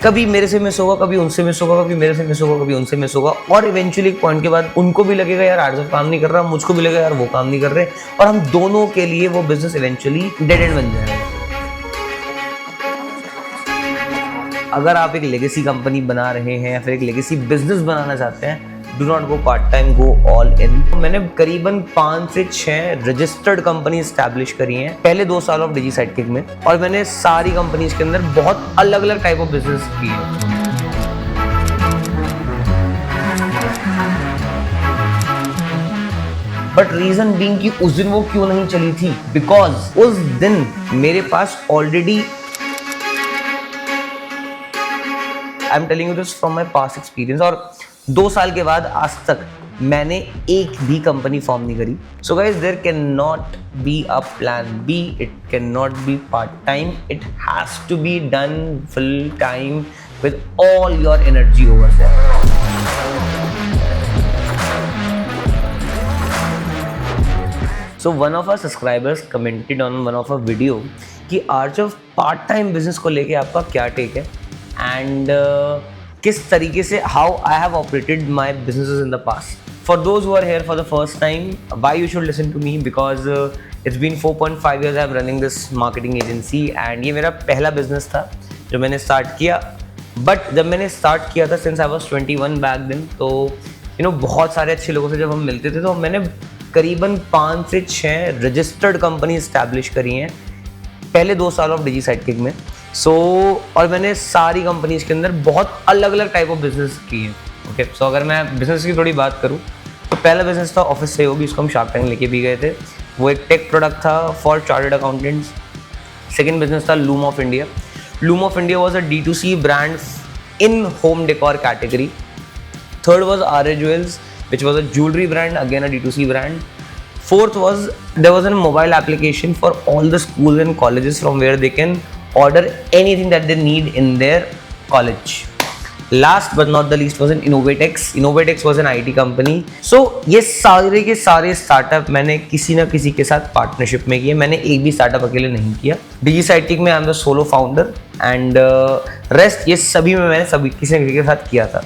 कभी मेरे से मिस होगा, कभी उनसे मिस होगा, कभी मेरे से मिस होगा, कभी उनसे मिस होगा, और इवेंचुअली एक पॉइंट के बाद उनको भी लगेगा यार आर्जव काम नहीं कर रहा, मुझको भी लगेगा यार वो काम नहीं कर रहे, और हम दोनों के लिए वो बिजनेस इवेंचुअली डेड एंड बन जाएगा। अगर आप एक लेगेसी कंपनी बना रहे हैं या फिर एक लेगेसी बिजनेस बनाना चाहते हैं, do not go part time, go all in. मैंने करीबन 5 से 6 रजिस्टर्ड कंपनी स्टैब्लिश करी हैं पहले 2 साल ऑफ डिजी साइडकिक में, और मैंने सारी कंपनीज के अंदर बहुत अलग अलग टाइप ऑफ बिजनेस किए हैं। बट रीजन बीइंग कि उस दिन वो क्यों नहीं चली थी, बिकॉज उस दिन मेरे पास already, I am telling you this from my past experience, और 2 साल के बाद आज तक मैंने एक भी कंपनी फॉर्म नहीं करी। So guys, there cannot be a plan B, it cannot be part time, it has to be done full time with all your energy over there. So one of our subscribers commented on one of our video कि आर्जव part time business को लेके आपका क्या take है, and किस तरीके से how I have operated my businesses in the past. For those who are here for the first time, why you should listen to me, because it's been 4.5 years I am running this marketing agency, and ये मेरा पहला business था जो मैंने start किया। But जब मैंने start किया था, since I was 21 back then, तो यू नो बहुत सारे अच्छे लोगों से जब हम मिलते थे, तो मैंने करीबन 5 से 6 रजिस्टर्ड कंपनी स्टैब्लिश करी हैं पहले 2 साल ऑफ डिजी साइडकिक में। और मैंने सारी कंपनीज के अंदर बहुत अलग अलग टाइप ऑफ बिजनेस किए हैं। ओके, सो अगर मैं बिजनेस की थोड़ी बात करूँ, तो पहला बिजनेस था ऑफिस सहयोगी, इसको हम शार्क टैंक लेके भी गए थे। वो एक टेक प्रोडक्ट था for chartered accountants. Second business था loom of India. Loom of India was a D2C brand in home decor category. Third was RA Jewels, which was a jewelry brand, again a D2C brand. Fourth was, there was a mobile application for all the schools and colleges from where they can order anything that they need in their college. Last but not the least was an Innovatex. Innovatex was an IT company. So ये सारे के सारे startup मैंने किसी ना किसी के साथ पार्टनरशिप में किए। मैंने एक भी स्टार्टअप अकेले नहीं किया। डिजी साइडकिक में I am the solo founder, and rest ये सभी में मैंने सभी किसी न किसी के साथ किया था।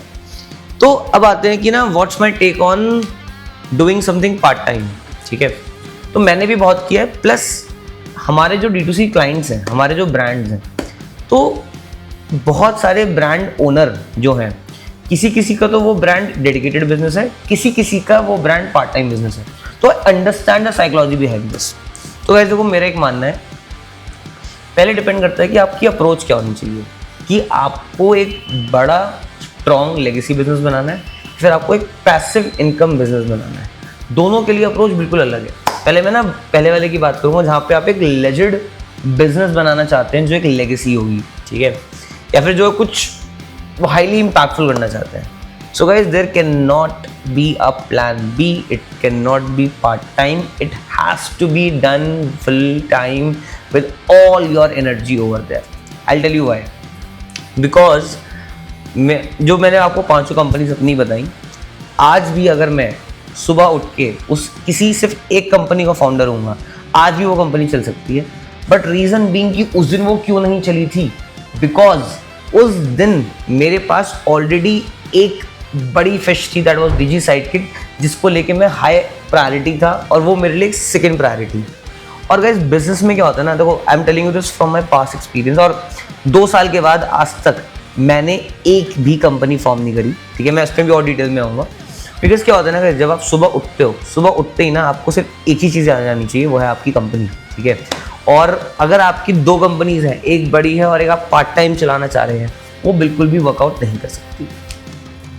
तो अब आते हैं कि ना, what's my take on doing something part time. ठीक है, तो मैंने भी बहुत किया है, प्लस हमारे जो D2C क्लाइंट्स हैं, हमारे जो ब्रांड्स हैं, तो बहुत सारे ब्रांड ओनर जो हैं, किसी किसी का तो वो ब्रांड डेडिकेटेड बिजनेस है, किसी किसी का वो ब्रांड पार्ट टाइम बिजनेस है। तो understand the psychology behind this. तो वैसे को मेरा एक मानना है, पहले डिपेंड करता है कि आपकी अप्रोच क्या होनी चाहिए, कि आपको एक बड़ा स्ट्रॉन्ग लेगेसी बिजनेस बनाना है, फिर आपको एक पैसिव इनकम बिजनेस बनाना है। दोनों के लिए अप्रोच बिल्कुल अलग है। पहले मैं ना पहले वाले की बात करूँगा, जहाँ पे आप एक लेजेंड बिजनेस बनाना चाहते हैं जो एक लेगेसी होगी, ठीक है, या फिर जो कुछ हाईली इम्पैक्टफुल करना चाहते हैं। So guys, there cannot be a plan B, it cannot be part time, it has to be done full time with all your energy over there. I will tell you why. Because मैंने आपको 5 companies अपनी बताई, आज भी अगर मैं सुबह उठ के किसी सिर्फ एक कंपनी का फाउंडर हूँगा, आज भी वो कंपनी चल सकती है। बट रीज़न बीइंग कि उस दिन वो क्यों नहीं चली थी, बिकॉज उस दिन मेरे पास ऑलरेडी एक बड़ी फिश थी, दैट वाज डिजी साइडकिक, जिसको लेके मैं हाई प्रायोरिटी था, और वो मेरे लिए सेकेंड प्रायोरिटी। और गाइस, बिजनेस में क्या होता है ना, देखो, आई am telling you this from my past experience, और 2 साल के बाद आज तक मैंने एक भी कंपनी फॉर्म नहीं करी। ठीक है, मैं इस पर भी और डिटेल में आऊँगा। बिकॉज क्या होता है ना, जब आप सुबह उठते हो, सुबह उठते ही ना आपको सिर्फ एक ही चीज़ आ जानी चाहिए, वो है आपकी कंपनी। ठीक है, और अगर आपकी 2 कंपनीज हैं, एक बड़ी है और एक आप पार्ट टाइम चलाना चाह रहे हैं, वो बिल्कुल भी वर्कआउट नहीं कर सकती।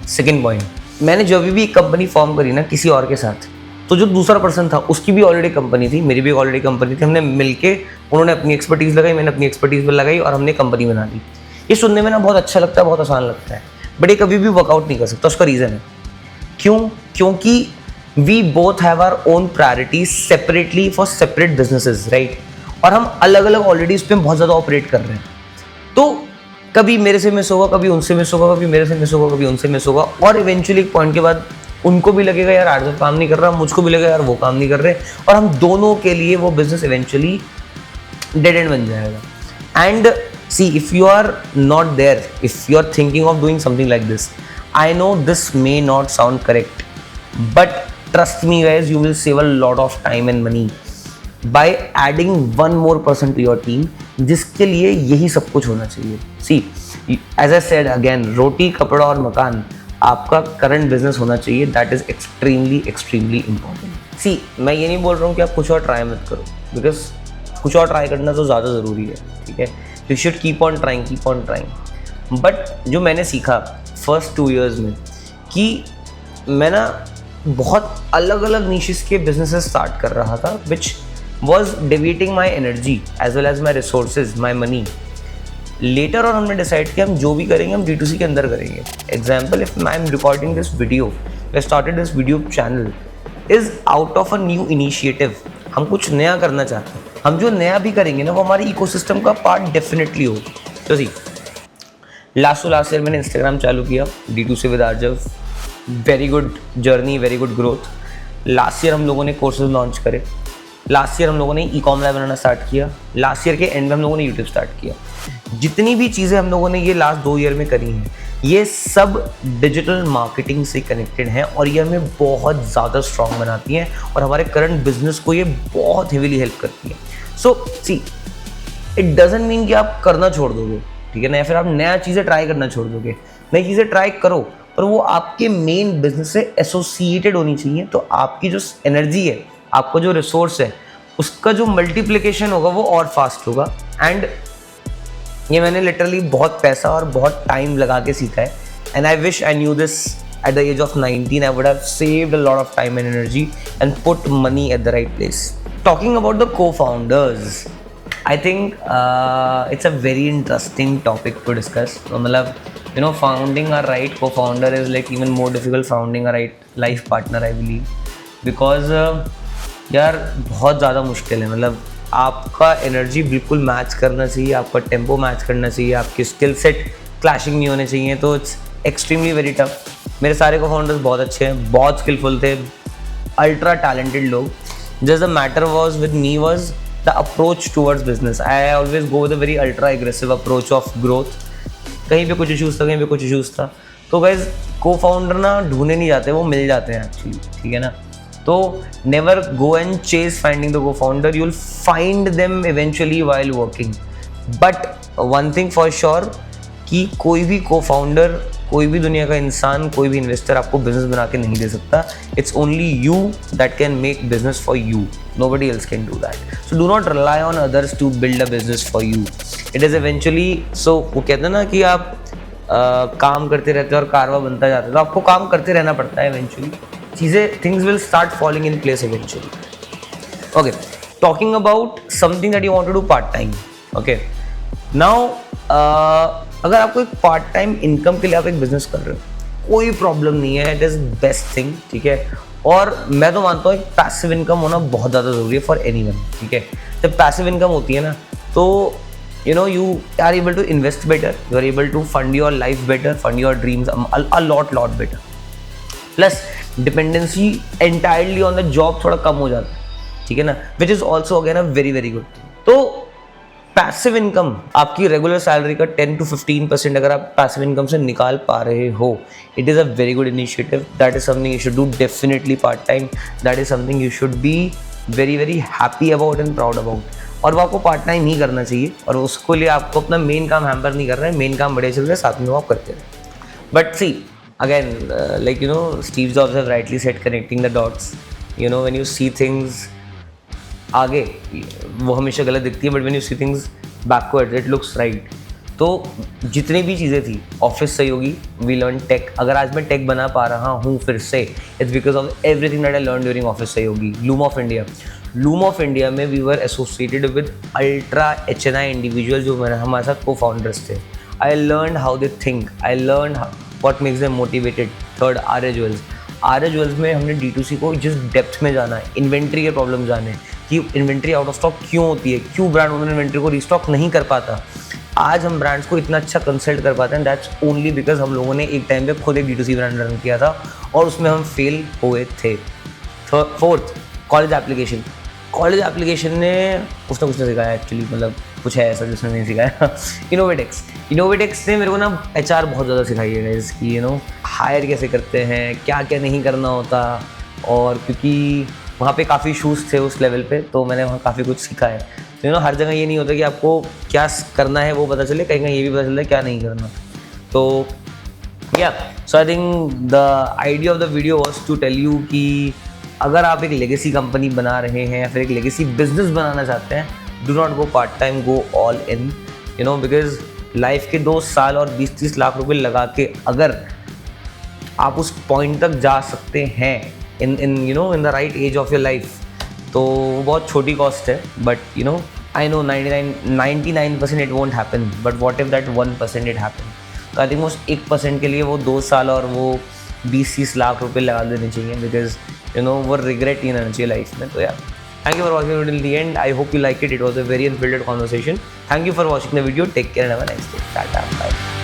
सेकेंड पॉइंट, मैंने जब भी एक कंपनी फॉर्म करी ना किसी और के साथ, तो जो दूसरा पर्सन था उसकी भी ऑलरेडी कंपनी थी, मेरी भी ऑलरेडी कंपनी थी। हमने मिलके, उन्होंने अपनी एक्सपर्टीज़ लगाई, मैंने अपनी एक्सपर्टीज़ पर लगाई, और हमने कंपनी बना ली। ये सुनने में ना बहुत अच्छा लगता है, बहुत आसान लगता है, बट ये कभी भी वर्कआउट नहीं कर सकता। उसका रीज़न है क्यों? क्योंकि we both have our own priorities separately for separate businesses, right? और हम अलग अलग ऑलरेडी उस पर बहुत ज़्यादा ऑपरेट कर रहे हैं। तो कभी मेरे से मिस होगा, कभी उनसे मिस होगा, कभी मेरे से मिस होगा, कभी उनसे मिस होगा, और इवेंचुअली एक पॉइंट के बाद उनको भी लगेगा यार आर्जव काम नहीं कर रहा, मुझको भी लगेगा यार वो काम नहीं कर रहे, और हम दोनों के लिए वो बिजनेस इवेंचुअली डेड एंड बन जाएगा। And See, if you are not there, if you are thinking of doing something like this, I know this may not sound correct, but trust me guys, you will save a lot of time and money by adding one more person to your team, जिसके लिए यही सब कुछ होना चाहिए. See, as I said again, रोटी कपड़ा और मकान आपका करंट बिजनेस होना चाहिए. That is extremely important. See, मैं ये नहीं बोल रहा हूँ कि आप कुछ और ट्राई मत करो, बिकॉज कुछ और ट्राई करना तो ज़्यादा ज़रूरी है. ठीक है, you should keep on trying. But जो मैंने सीखा फर्स्ट 2 years में कि मैं ना बहुत अलग अलग नीशेस के बिजनेसेस स्टार्ट कर रहा था, which was devoting my energy as well as my resources, my money. Later और हमने डिसाइड किया हम जो भी करेंगे हम D2C के अंदर करेंगे. Example, if I am recording this video, I started this video channel is out of a new initiative. हम कुछ नया करना चाहते हैं. हम जो नया भी करेंगे ना वो हमारे इकोसिस्टम का पार्ट डेफिनेटली होगा. तो सी, लास्ट ईयर मैंने इंस्टाग्राम चालू किया, D2C with Aarjav. Very good journey, very good growth. Last year हम लोगों ने कोर्सेज लॉन्च करे. लास्ट ईयर हम लोगों ने ई-कॉम लाइव बनाना स्टार्ट किया. लास्ट ईयर के एंड में हम लोगों ने यूट्यूब स्टार्ट किया. जितनी भी चीज़ें हम लोगों ने ये लास्ट 2 year में करी हैं, ये सब डिजिटल मार्केटिंग से कनेक्टेड हैं और ये हमें बहुत ज़्यादा स्ट्रॉन्ग बनाती हैं और हमारे करंट बिजनेस को ये बहुत हेविली हेल्प करती है. सो सी, इट डजंट मीन कि आप करना छोड़ दोगे, ठीक है ना, या फिर आप नया चीज़ें ट्राई करना छोड़ दोगे. नई चीज़ें ट्राई करो, पर वो आपके मेन बिजनेस से एसोसिएटेड होनी चाहिए. तो आपकी जो एनर्जी है, आपका जो रिसोर्स है, उसका जो मल्टीप्लिकेशन होगा वो और फास्ट होगा. एंड ये मैंने लिटरली बहुत पैसा और बहुत टाइम लगा के सीखा है. And I wish I knew this at the age of 19. I would have saved a lot of time and energy and put money at the right place. Talking about the co-founders, I think it's a very interesting topic to discuss. मतलब you know, founding a right co-founder is like even more difficult founding a right life partner, I believe, because यार बहुत ज़्यादा मुश्किल है. मतलब आपका energy बिल्कुल match करना चाहिए, आपका टेम्पो मैच करना चाहिए, आपकी स्किल सेट क्लैशिंग नहीं होने चाहिए. तो इट्स एक्सट्रीमली वेरी टफ. मेरे सारे को फाउंडर्स बहुत अच्छे हैं, बहुत स्किलफुल थे, अल्ट्रा टैलेंटेड लोग. Just the matter was with me was the approach towards business. I always go with a very ultra aggressive approach of growth. कहीं पे कुछ इशूज़ था, कहीं पे कुछ इशूज़ था. तो गाइज, को फाउंडर ना ढूंढे नहीं जाते, वो मिल जाते हैं एक्चुअली. ठीक है ना. तो never go and chase finding the co-founder, you will find them eventually while working. But one thing for sure कि कोई भी co-founder, कोई भी दुनिया का इंसान, कोई भी इन्वेस्टर आपको बिजनेस बना के नहीं दे सकता. It's only you that can make business for you. Nobody else can do that. So do not rely on others to build a business for you. It is eventually, so वो कहते हैं ना कि आप काम करते रहते हो और कारवा बनता जाता है, तो आपको काम करते रहना पड़ता है. इवेंचुअली चीज़ें, things will start falling in place eventually. Okay, talking about something that you want to do part time. Okay, now अगर आपको एक पार्ट टाइम इनकम के लिए आप एक बिजनेस कर रहे हो, कोई प्रॉब्लम नहीं है. It is best thing. ठीक है. और मैं तो मानता हूँ एक पैसिव इनकम होना बहुत ज़्यादा ज़रूरी है फॉर एनीवन. ठीक है. जब पैसिव इनकम होती है ना, तो you know, you are able to invest better, you are able to fund your life better, fund your dreams a lot better. Plus dependency entirely on the job थोड़ा कम हो जाता है. ठीक है ना, which is also again a very very good thing. तो passive income, आपकी regular salary का 10 to 15% अगर आप पैसिव इनकम से निकाल पा रहे हो, it is a very good initiative. That is something you should do definitely part time. That is something you should be very very happy about and proud about. और वो आपको पार्ट टाइम ही करना चाहिए, और उसको लिए आपको अपना मेन काम हैम्पर नहीं करना है. मेन काम बड़े चल रहे हैं, साथ में वो आप करते रहे. But see, again, like you know, Steve Jobs have rightly said, connecting the dots. You know, when you see things आगे, वो हमेशा गलत दिखती है, but when you see things backwards, it looks right. तो जितनी भी चीज़ें थी, ऑफिस सहयोगी, we learned tech. अगर आज मैं टेक बना पा रहा हूँ फिर से, it's because of everything that I learned during office सहयोगी. Loom of India में we were associated with ultra HNI individuals जो हमारे साथ co-founders थे. I learned how they think. I learned what makes them motivated. Third, RA Jewels में हमने D2C को जिस डेप्थ में जाना है, इन्वेंट्री के प्रॉब्लम जाने कि इन्वेंट्री आउट ऑफ स्टॉक क्यों होती है, क्यों ब्रांड ओनर इन्वेंट्री को रिस्टॉक नहीं कर पाता. आज हम ब्रांड्स को इतना अच्छा कंसल्ट कर पाते हैं. दैट्स ओनली बिकॉज हम लोगों ने एक टाइम पे खुद एक D2C ब्रांड रन किया था और उसमें हम फेल हुए थे. फोर्थ, कॉलेज एप्लीकेशन ने कुछ ना सिखाया एक्चुअली. मतलब कुछ है ऐसा जिसने नहीं सिखाया। इनोवेटेक्स ने मेरे को ना HR बहुत ज़्यादा सिखाई है गाइस कि हायर कैसे करते हैं, क्या क्या नहीं करना होता, और क्योंकि वहाँ पे काफ़ी इशूज़ थे उस लेवल पे, तो मैंने वहाँ काफ़ी कुछ सीखा है। तो हर जगह ये नहीं होता कि आपको क्या करना है वो पता चले, कहीं कहीं ये भी पता चलता है क्या नहीं करना। तो so I think the idea of the video was to tell you कि अगर आप एक लेगेसी कंपनी बना रहे हैं या फिर एक लेगेसी बिजनेस बनाना चाहते हैं, do not go part time, go all in, because life के 2 साल और 20-30 लाख रुपए लगा के अगर आप उस पॉइंट तक जा सकते हैं in the right age of your life, तो वो बहुत छोटी कॉस्ट है। But I know 99% it won't happen, but what if that 1% it happen. तो आई थिंक उस 1% के लिए वो 2 साल और वो 20-30 लाख रुपए लगा देने चाहिए, बिकॉज वो रिग्रेट नहीं रहना चाहिए लाइफ में। तो यार, thank you for watching it till the end. I hope you like it. It was a very unfiltered conversation. Thank you for watching the video. Take care and have a nice day. Tata. Bye.